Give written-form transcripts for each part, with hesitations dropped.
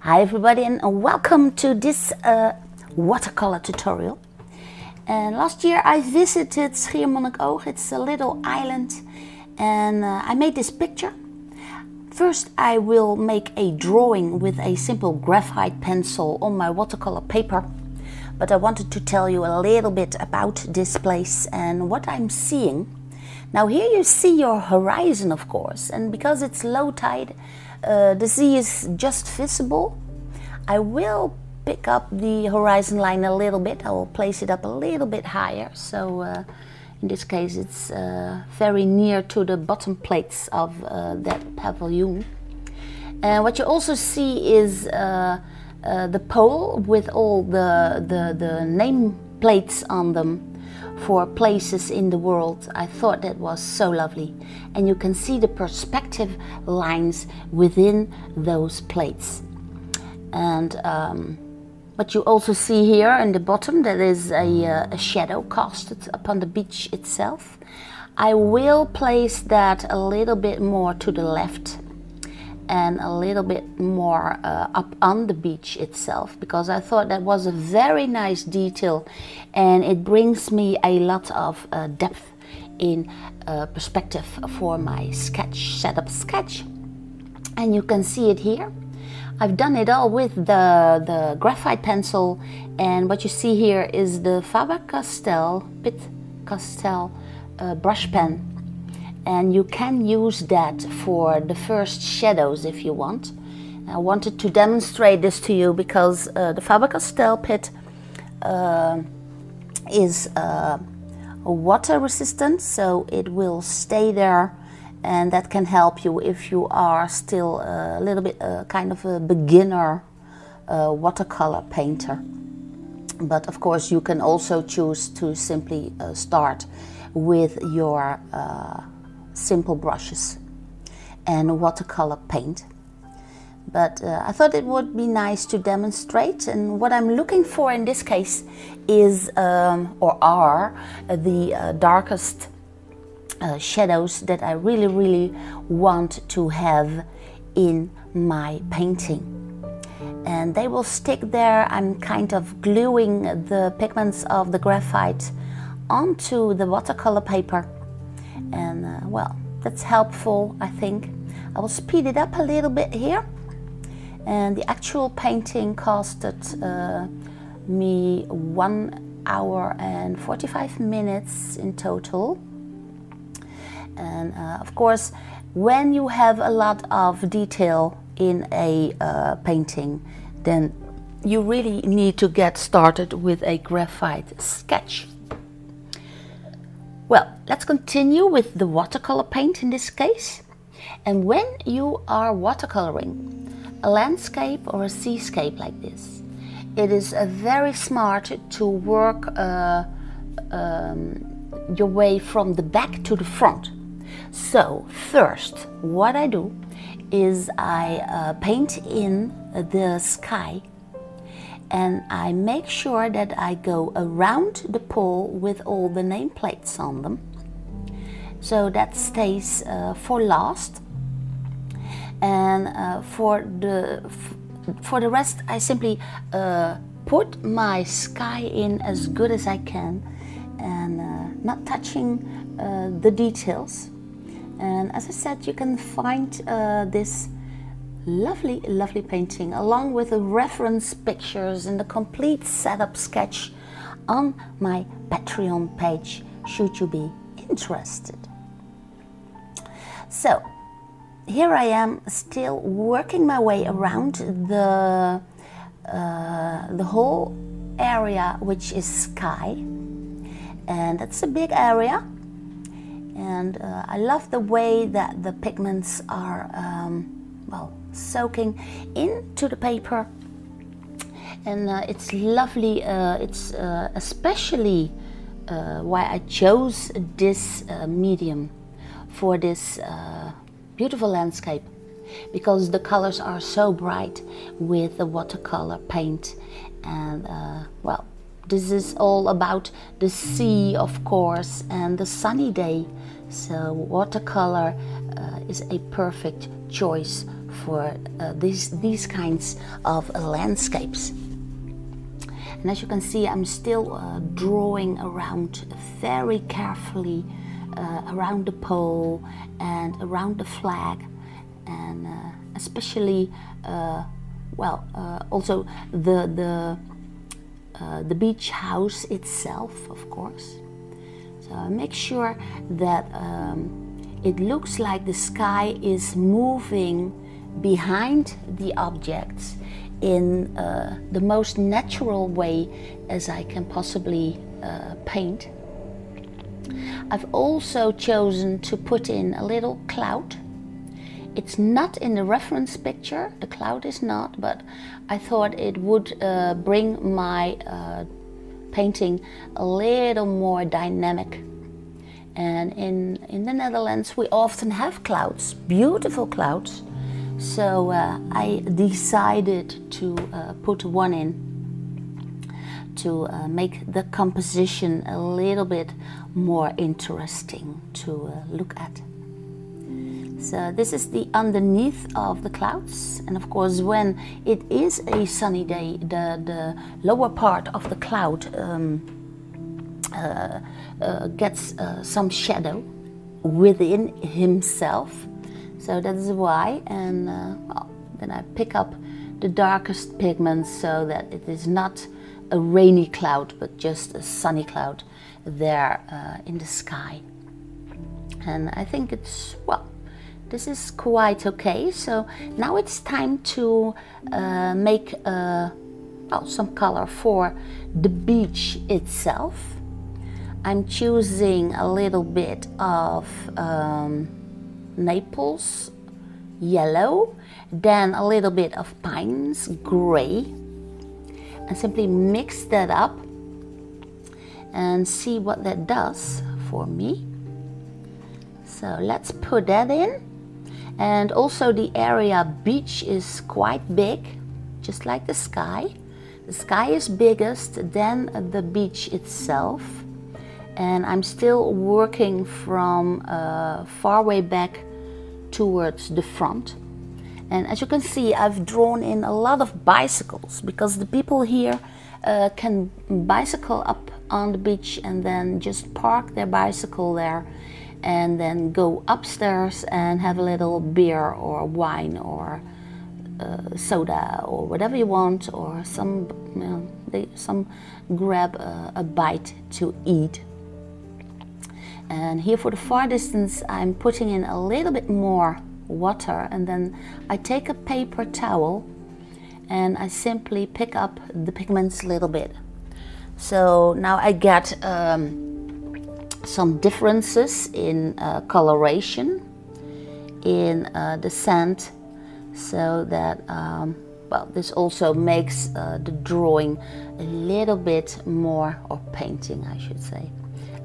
Hi everybody, and welcome to this watercolor tutorial. And last year I visited Schiermonnikoog. It's a little island, and I made this picture. First I will make a drawing with a simple graphite pencil on my watercolor paper. But I wanted to tell you a little bit about this place and what I'm seeing. Now here you see your horizon, of course, and because it's low tide, the sea is just visible. I will pick up the horizon line a little bit. I will place it up a little bit higher. So in this case it's very near to the bottom plates of that pavilion. And what you also see is the pole with all the name plates on them for places in the world. I thought that was so lovely, and you can see the perspective lines within those plates. And what you also see here in the bottom, that is a shadow casted upon the beach itself. I will place that a little bit more to the left and a little bit more up on the beach itself, because I thought that was a very nice detail, and it brings me a lot of depth in perspective for my setup sketch. And you can see it here. I've done it all with the graphite pencil, and what you see here is the Faber-Castell brush pen. And you can use that for the first shadows if you want. I wanted to demonstrate this to you because the Faber-Castell pit is water resistant, so it will stay there, and that can help you if you are still a little bit kind of a beginner watercolor painter. But of course you can also choose to simply start with your simple brushes and watercolor paint. But I thought it would be nice to demonstrate, and what I'm looking for in this case is or are the darkest shadows that I really want to have in my painting, and they will stick there. I'm kind of gluing the pigments of the graphite onto the watercolor paper. And well, that's helpful, I think. I will speed it up a little bit here. And the actual painting costed me 1 hour and 45 minutes in total. And of course, when you have a lot of detail in a painting, then you really need to get started with a graphite sketch. Well, let's continue with the watercolor paint in this case. And when you are watercoloring a landscape or a seascape like this, it is very smart to work your way from the back to the front. So first, what I do is I paint in the sky, and I make sure that I go around the pole with all the nameplates on them. So that stays for last. And for the rest, I simply put my sky in as good as I can, and not touching the details. And as I said, you can find this lovely painting along with the reference pictures and the complete setup sketch on my Patreon page, should you be interested. So here I am, still working my way around the whole area, which is sky, and that's a big area. And I love the way that the pigments are well, soaking into the paper, and it's lovely. It's especially why I chose this medium for this beautiful landscape, because the colors are so bright with the watercolor paint. And well, this is all about the sea, of course, and the sunny day, so watercolor is a perfect choice for these kinds of landscapes. And as you can see, I'm still drawing around very carefully around the pole and around the flag, and especially also the beach house itself, of course. So I make sure that it looks like the sky is moving behind the objects in the most natural way as I can possibly paint. I've also chosen to put in a little cloud. It's not in the reference picture, the cloud is not, but I thought it would bring my painting a little more dynamic. And in the Netherlands we often have clouds, beautiful clouds. So I decided to put one in to make the composition a little bit more interesting to look at. So this is the underneath of the clouds, and of course when it is a sunny day, the lower part of the cloud gets some shadow within himself. So that is why, and then I pick up the darkest pigments so that it is not a rainy cloud but just a sunny cloud there in the sky. And I think it's, well, this is quite okay. So now it's time to make some color for the beach itself. I'm choosing a little bit of Naples yellow, then a little bit of Pines gray, and simply mix that up and see what that does for me. So let's put that in. And also the area beach is quite big, just like the sky. The sky is biggest than the beach itself. And I'm still working from far way back towards the front. And as you can see, I've drawn in a lot of bicycles because the people here can bicycle up on the beach and then just park their bicycle there and then go upstairs and have a little beer or wine or soda or whatever you want, or some grab a bite to eat. And here for the far distance I'm putting in a little bit more water, and then I take a paper towel and I simply pick up the pigments a little bit. So now I get some differences in coloration in the sand, so that well, this also makes the drawing a little bit more, or painting I should say,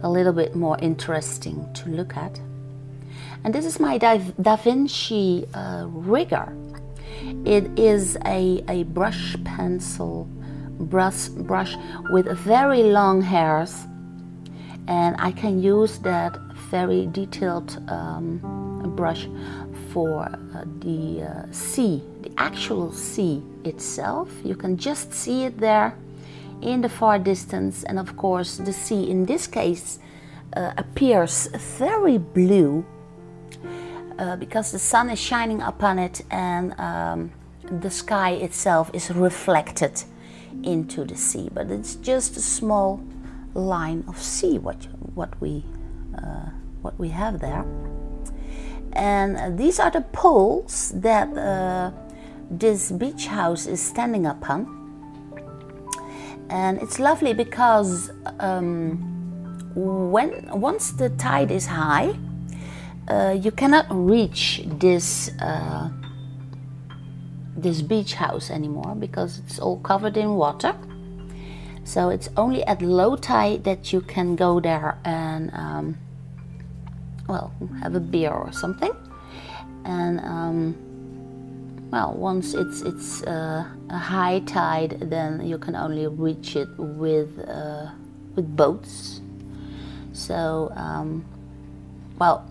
a little bit more interesting to look at. And this is my Da Vinci rigger. It is a brush pencil brush with very long hairs, and I can use that very detailed brush for the sea, the actual sea itself. You can just see it there in the far distance, and of course the sea in this case appears very blue because the sun is shining upon it, and the sky itself is reflected into the sea, but it's just a small line of sea what we have there. And these are the poles that this beach house is standing upon. And it's lovely because once the tide is high, you cannot reach this this beach house anymore because it's all covered in water. So it's only at low tide that you can go there and well, have a beer or something. And well, once it's a high tide, then you can only reach it with boats. So well,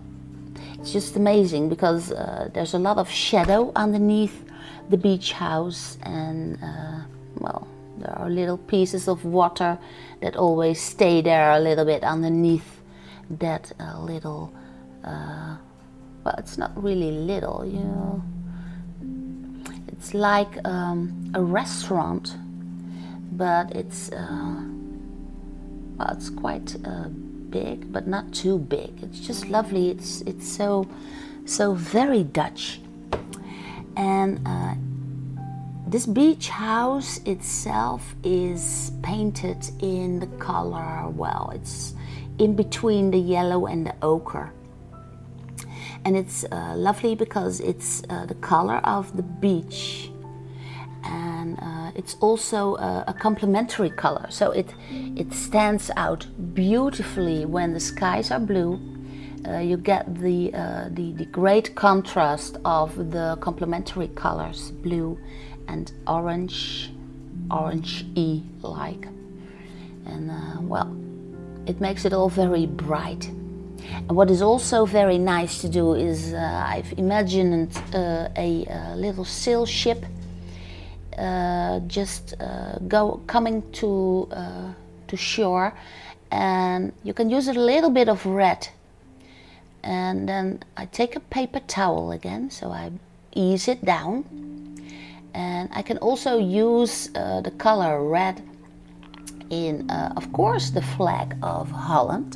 it's just amazing because there's a lot of shadow underneath the beach house, and well, there are little pieces of water that always stay there a little bit underneath that little, well, it's not really little, you know, it's like a restaurant, but it's well, it's quite big, but not too big. It's just lovely. It's so very Dutch. And this beach house itself is painted in the color, well, it's in between the yellow and the ochre. And it's lovely because it's the color of the beach, and it's also a complementary color, so it stands out beautifully when the skies are blue. You get the great contrast of the complementary colors, blue and orange, orangey like, and well, it makes it all very bright. And what is also very nice to do is I've imagined a little sail ship just coming to shore, and you can use a little bit of red. And then I take a paper towel again, so I ease it down. And I can also use the color red in, of course, the flag of Holland.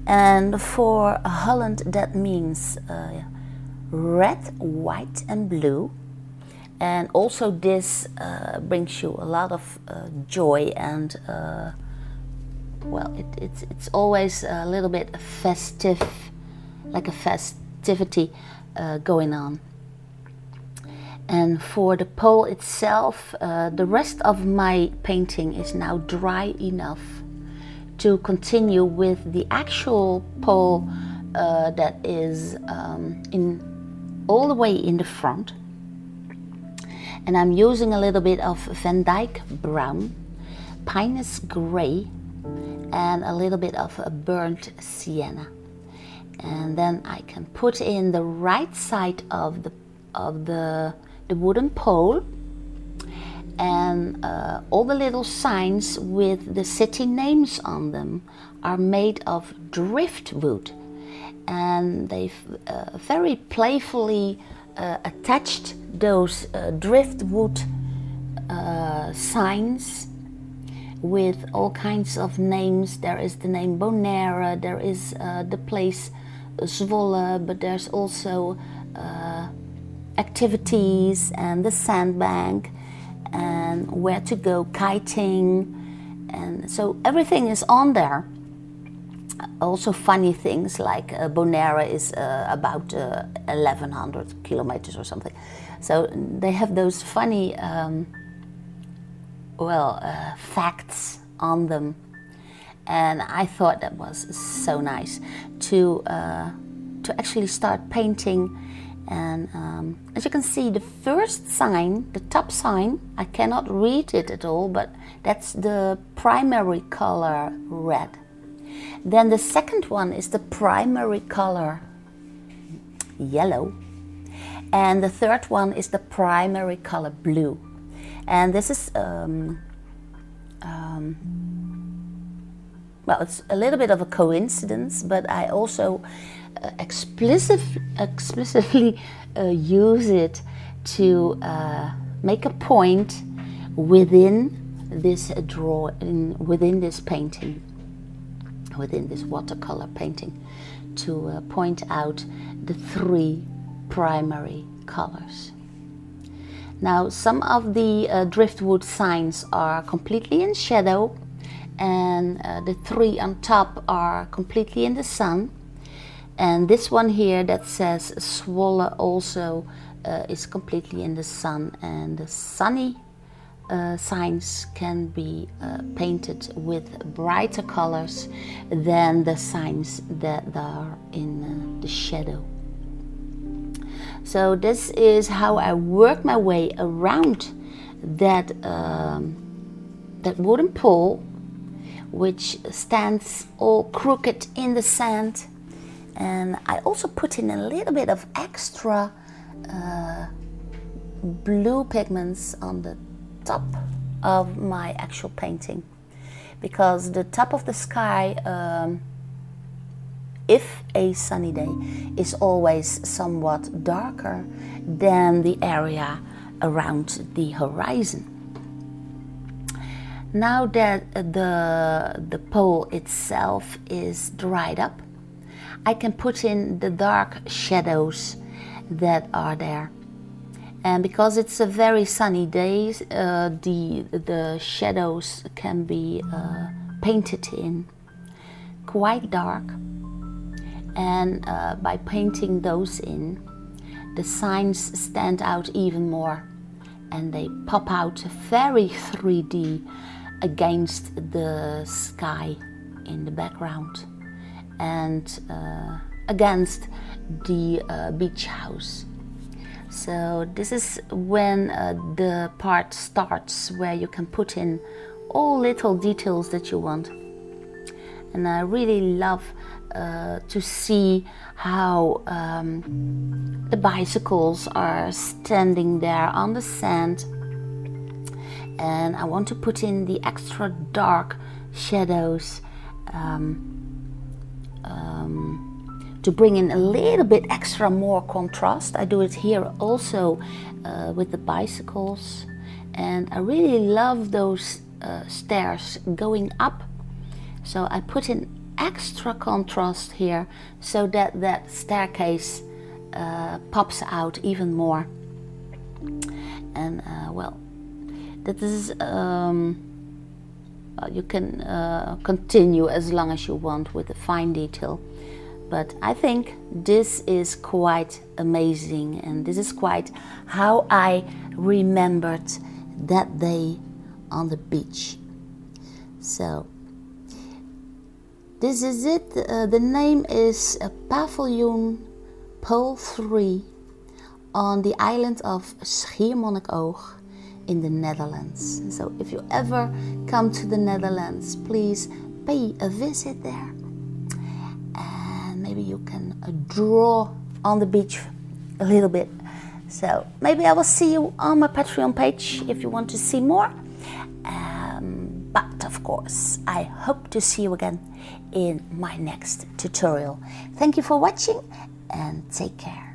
And for Holland, that means red, white and blue. And also this brings you a lot of joy, and well, it's always a little bit festive, like a festivity going on. And for the pole itself, the rest of my painting is now dry enough to continue with the actual pole that is all the way in the front. And I'm using a little bit of Van Dyke brown, Pinus gray, and a little bit of a burnt sienna. And then I can put in the right side of the wooden pole, and all the little signs with the city names on them are made of driftwood, and they've very playfully attached those driftwood signs with all kinds of names. There is the name Bonaire, there is the place Zwolle, but there's also activities and the sandbank and where to go kiting, and so everything is on there. Also funny things like Bonaire is about 1100 kilometers or something, so they have those funny facts on them, and I thought that was so nice to actually start painting. And as you can see, the first sign, the top sign, I cannot read it at all, but that's the primary color red. Then the second one is the primary color yellow, and the third one is the primary color blue. And this is well, it's a little bit of a coincidence, but I also explicitly use it to make a point within this within this painting, within this watercolor painting, to point out the three primary colors. Now, some of the driftwood signs are completely in shadow, and the three on top are completely in the sun. And this one here that says Zwolle also is completely in the sun, and the sunny signs can be painted with brighter colors than the signs that are in the shadow. So this is how I work my way around that that wooden pole, which stands all crooked in the sand. And I also put in a little bit of extra blue pigments on the top of my actual painting, because the top of the sky, if a sunny day, is always somewhat darker than the area around the horizon. Now that the pole itself is dried up, I can put in the dark shadows that are there. And because it's a very sunny day, the shadows can be painted in quite dark. And by painting those in, the signs stand out even more, and they pop out very 3D against the sky in the background and against the beach house. So this is when the part starts where you can put in all little details that you want. And I really love to see how the bicycles are standing there on the sand, and I want to put in the extra dark shadows to bring in a little bit extra more contrast. I do it here also with the bicycles, and I really love those stairs going up, so I put in extra contrast here so that that staircase pops out even more. And well, that is you can continue as long as you want with the fine detail, but I think this is quite amazing, and this is quite how I remembered that day on the beach. So this is it. The name is Pavilion Paal 3 on the island of Schiermonnikoog in the Netherlands. So if you ever come to the Netherlands, please pay a visit there, and maybe you can draw on the beach a little bit. So maybe I will see you on my Patreon page if you want to see more. But of course, I hope to see you again in my next tutorial. Thank you for watching, and take care.